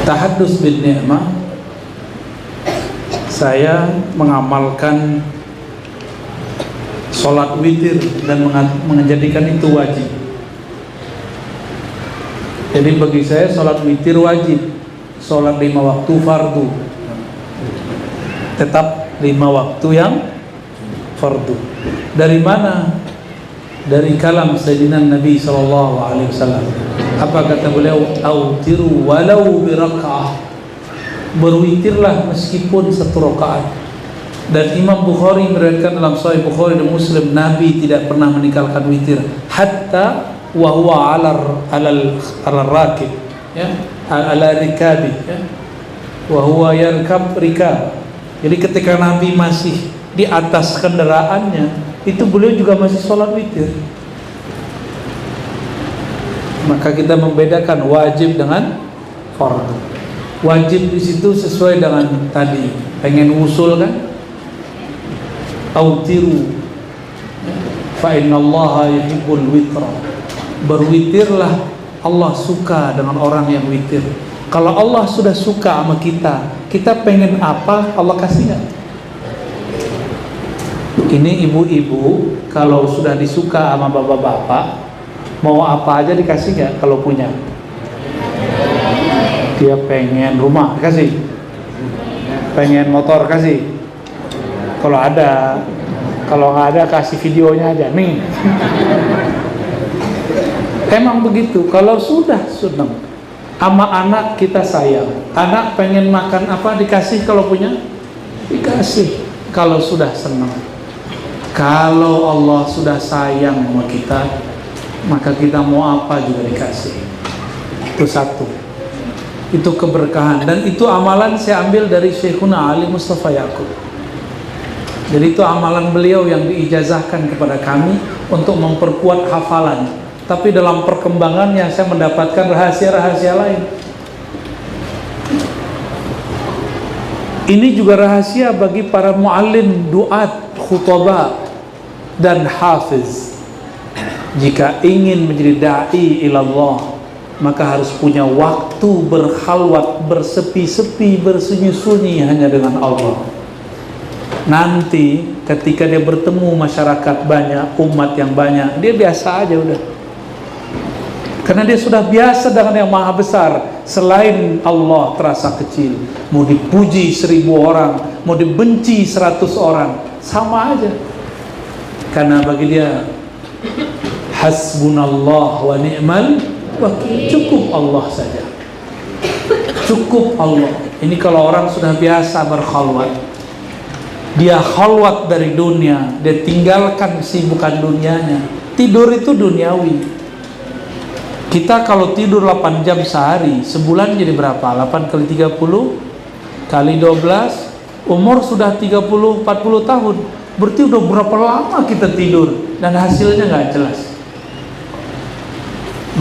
Tahaddus bin ni'mah, saya mengamalkan sholat witir dan menjadikan itu wajib. Jadi bagi saya sholat witir wajib, sholat 5 waktu fardu, tetap 5 waktu yang fardu. Dari mana? Dari kalam Sayyidina Nabi SAW. Apa kata beliau? Autiru walau biraka'ah, berwitirlah meskipun 1 rakaat. Dan Imam Bukhari meriwayatkan dalam Sahih Bukhari dan Muslim, Nabi tidak pernah meninggalkan witir hatta wa huwa ala rakib, ya, ala rikabi, ya, wa huwa yarkab rikab. Jadi ketika Nabi masih di atas kendaraannya, itu beliau juga masih sholat witir. Maka kita membedakan wajib dengan fardu. Wajib di situ sesuai dengan tadi, pengen usul kan? Autiru fa innallaha yuhibbul witra. Berwitirlah, Allah suka dengan orang yang witir. Kalau Allah sudah suka sama kita, kita pengen apa Allah kasih nggak? Ini ibu-ibu kalau sudah disuka sama bapak-bapak, mau apa aja dikasih nggak kalau punya? Dia pengen rumah, kasih. Pengen motor, kasih. Kalau ada, kalau nggak ada kasih videonya aja nih. Emang begitu. Kalau sudah senang sama anak, kita sayang. Anak pengen makan apa dikasih, kalau punya dikasih. Kalau sudah senang. Kalau Allah sudah sayang sama kita, maka kita mau apa juga dikasih. Itu satu. Itu keberkahan. Dan itu amalan saya ambil dari Syekhuna Ali Mustafa Yaqub. Jadi itu amalan beliau yang diijazahkan kepada kami untuk memperkuat hafalan. Tapi dalam perkembangannya saya mendapatkan rahasia-rahasia lain. Ini juga rahasia bagi para muallim, duat, khutbah dan hafiz. Jika ingin menjadi da'i ilallah, maka harus punya waktu berkhalwat, bersepi-sepi, bersunyi-sunyi hanya dengan Allah. Nanti ketika dia bertemu masyarakat banyak, umat yang banyak, dia biasa aja udah. Karena dia sudah biasa dengan yang maha besar. Selain Allah terasa kecil. Mau dipuji 1000 orang, mau dibenci 100 orang, sama aja. Karena bagi dia hasbunallah wa ni'mal wakil, cukup Allah saja. Cukup Allah. Ini kalau orang sudah biasa berkhalwat, dia khalwat dari dunia, dia tinggalkan kesibukan dunianya. Tidur itu duniawi. Kita kalau tidur 8 jam sehari, sebulan jadi berapa? 8 kali 30 kali 12, umur sudah 30-40 tahun. Berarti udah berapa lama kita tidur dan hasilnya nggak jelas.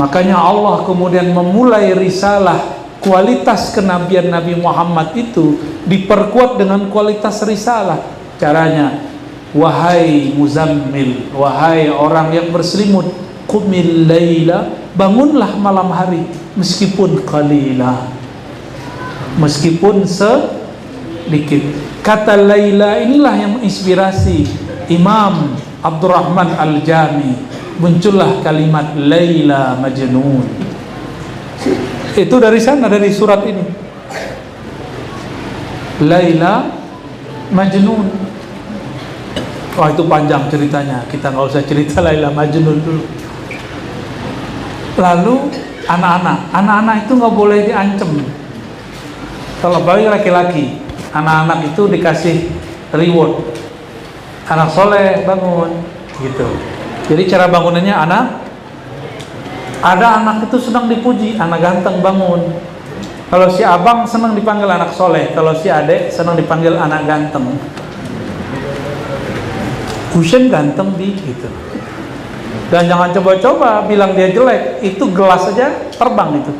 Makanya Allah kemudian memulai risalah, kualitas kenabian Nabi Muhammad itu diperkuat dengan kualitas risalah. Caranya, wahai muzammil, wahai orang yang berselimut, qumil laila, bangunlah malam hari, meskipun qalila, meskipun sedikit. Kata laila inilah yang menginspirasi Imam Abdurrahman Al-Jami. Muncullah kalimat laila majnun. Itu dari sana, dari surat ini. Laila majnun. Wah, itu panjang ceritanya, kita nggak usah cerita Laila Majnun dulu. Lalu anak-anak itu nggak boleh diancam. Kalau bagi laki-laki, anak-anak itu dikasih reward. Anak soleh bangun, gitu. Jadi cara bangunannya ada anak itu senang dipuji, anak ganteng bangun. Kalau si abang senang dipanggil anak soleh, kalau si adek senang dipanggil anak ganteng. Husain ganteng gitu. Dan jangan coba-coba bilang dia jelek, itu gelas saja terbang itu.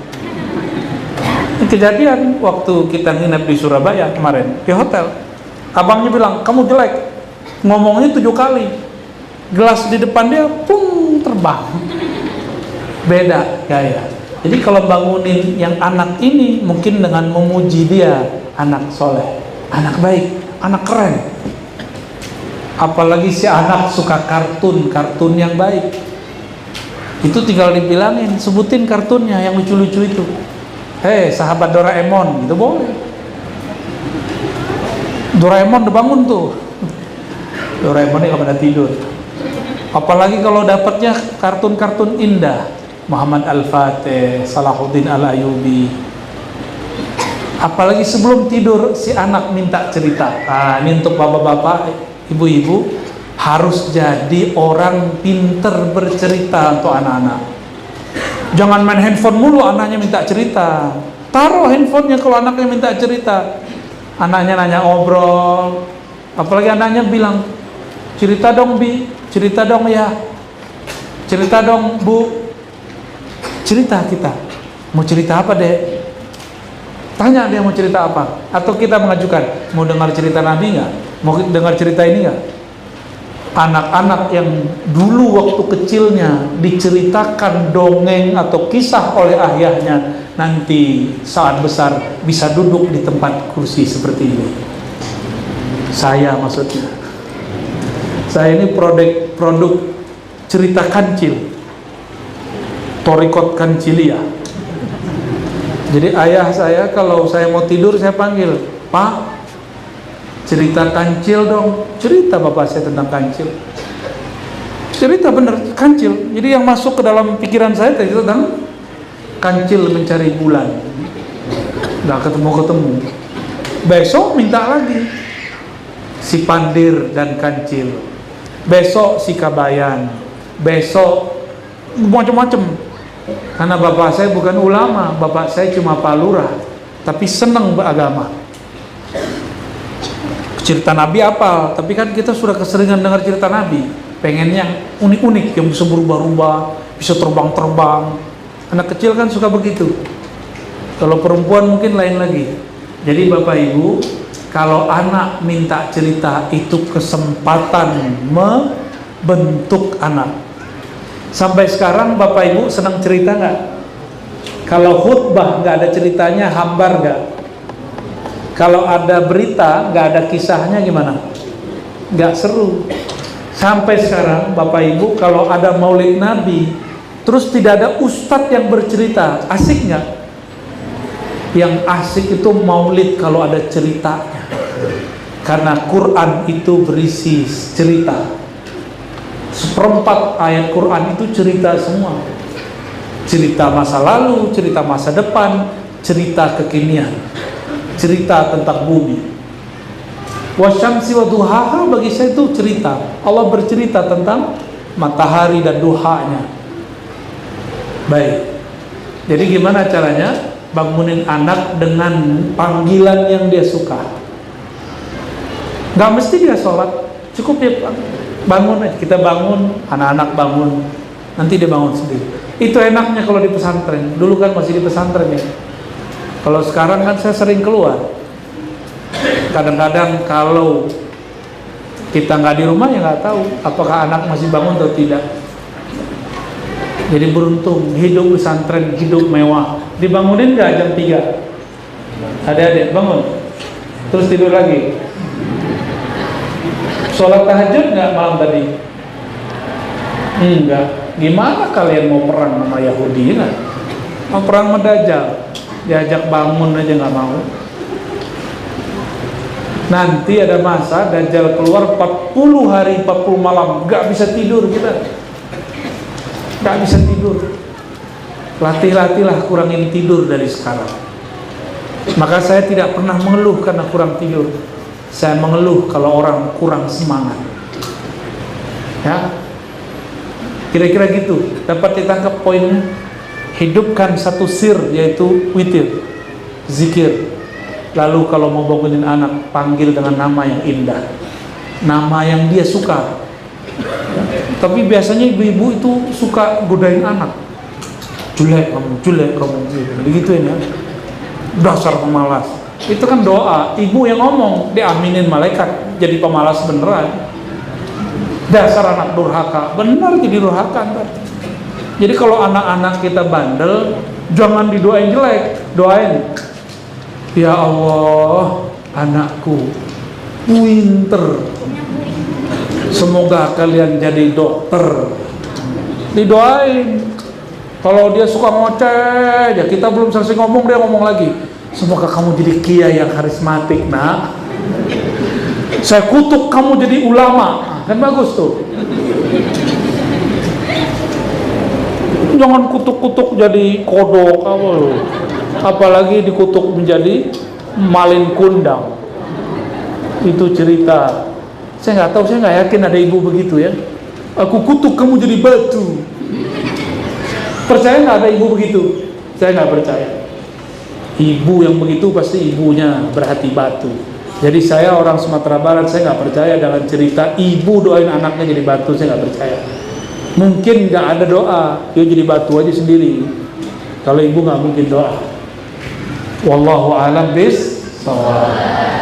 Ini kejadian waktu kita nginep di Surabaya kemarin di hotel. Abangnya bilang, kamu jelek. Ngomongnya 7 kali. Gelas di depan dia, pung, terbang. Beda gaya. Jadi kalau bangunin yang anak ini mungkin dengan memuji dia, anak soleh, anak baik, anak keren. Apalagi si anak suka kartun yang baik, itu tinggal dibilangin, sebutin kartunnya yang lucu-lucu itu. Hei sahabat Doraemon, gitu boleh. Doraemon udah bangun tuh. Doraemon ini gak pada tidur. Apalagi kalau dapatnya kartun-kartun indah, Muhammad Al-Fatih, Salahuddin Al-Ayyubi. Apalagi sebelum tidur si anak minta cerita. Nah, ini untuk bapak-bapak, ibu-ibu, harus jadi orang pinter bercerita untuk anak-anak. Jangan main handphone mulu, anaknya minta cerita. Taruh handphonenya kalau anaknya minta cerita. Anaknya nanya ngobrol, apalagi anaknya bilang, cerita dong Bi, cerita dong ya, cerita dong Bu. Cerita kita, mau cerita apa deh? Tanya dia mau cerita apa. Atau kita mengajukan, mau dengar cerita Nabi nggak? Mau dengar cerita ini nggak? Anak-anak yang dulu waktu kecilnya diceritakan dongeng atau kisah oleh ayahnya, nanti saat besar bisa duduk di tempat kursi seperti ini. Saya maksudnya, saya ini produk cerita kancil, Torikot Kancilia. Jadi ayah saya kalau saya mau tidur saya panggil, Pak, cerita kancil dong. Cerita bapak saya tentang kancil. Cerita bener kancil. Jadi yang masuk ke dalam pikiran saya itu tentang kancil mencari bulan. Nggak ketemu-ketemu. Besok minta lagi si Pandir dan kancil. Besok si Kabayan. Besok macam-macam. Karena bapak saya bukan ulama, bapak saya cuma Pak Lurah, tapi senang beragama. Cerita Nabi apa? Tapi kan kita sudah keseringan dengar cerita Nabi. Pengennya unik-unik, yang bisa berubah-ubah, bisa terbang-terbang. Anak kecil kan suka begitu. Kalau perempuan mungkin lain lagi. Jadi Bapak Ibu, kalau anak minta cerita, itu kesempatan membentuk anak. Sampai sekarang Bapak Ibu senang cerita nggak? Kalau khutbah nggak ada ceritanya, hambar nggak? Kalau ada berita nggak ada kisahnya, gimana? Nggak seru. Sampai sekarang Bapak Ibu kalau ada maulid Nabi, terus tidak ada ustadz yang bercerita, asik nggak? Yang asik itu maulid kalau ada ceritanya, karena Quran itu berisi cerita. Seperempat ayat Quran itu cerita semua. Cerita masa lalu, cerita masa depan, cerita kekinian, cerita tentang bumi. Wasyamsi wa duhaha, bagi saya itu cerita. Allah bercerita tentang matahari dan duhanya. Baik. Jadi gimana caranya bangunin anak dengan panggilan yang dia suka? Gak mesti dia sholat, cukup dia bangun aja. Kita bangun, anak-anak bangun, nanti dia bangun sendiri. Itu enaknya kalau di pesantren. Dulu kan masih di pesantren ya. Kalau sekarang kan saya sering keluar. Kadang-kadang kalau kita nggak di rumah ya nggak tahu apakah anak masih bangun atau tidak. Jadi beruntung hidup pesantren, hidup mewah. Dibangunin nggak jam 3? Adik-adik bangun, terus tidur lagi. Sholat tahajud nggak malam tadi? Enggak. Gimana kalian mau perang sama Yahudi? Kan? Mau perang sama Dajjal, diajak bangun aja nggak mau. Nanti ada masa Dajjal keluar 40 hari 40 malam, nggak bisa tidur kita, nggak bisa tidur. Latih-latihlah kurangin tidur dari sekarang. Maka saya tidak pernah mengeluh karena kurang tidur. Saya mengeluh kalau orang kurang semangat. Ya, kira-kira gitu. Dapat ditangkap poinnya. Hidupkan satu sir, yaitu witir, zikir. Lalu kalau mau bangunin anak, panggil dengan nama yang indah, nama yang dia suka. Tapi biasanya ibu-ibu itu suka godain anak. Julek kamu, begituin ya. Dasar pemalas. Itu kan doa, ibu yang ngomong, diaminin malaikat, jadi pemalas beneran. Dasar anak durhaka, benar jadi durhaka ntar. Jadi kalau anak-anak kita bandel, Jangan didoain jelek, doain, ya Allah, anakku pinter, semoga kalian jadi dokter. Didoain. Kalau dia suka ngoceh, ya kita belum selesai ngomong, dia ngomong lagi, semoga kamu jadi kiai yang karismatik, nak. Saya kutuk kamu jadi ulama, kan bagus tuh. Jangan kutuk-kutuk jadi kodok kamu, apalagi dikutuk menjadi malin kundang. Itu cerita. Saya nggak tahu, saya nggak yakin ada ibu begitu ya. Aku kutuk kamu jadi batu. Percaya nggak ada ibu begitu? Saya nggak percaya. Ibu yang begitu pasti ibunya berhati batu. Jadi saya orang Sumatera Barat, saya nggak percaya dengan cerita ibu doain anaknya jadi batu. Saya nggak percaya. Mungkin nggak ada doa, dia jadi batu aja sendiri. Kalau ibu nggak mungkin doa. Wallahu a'lam bis shawab.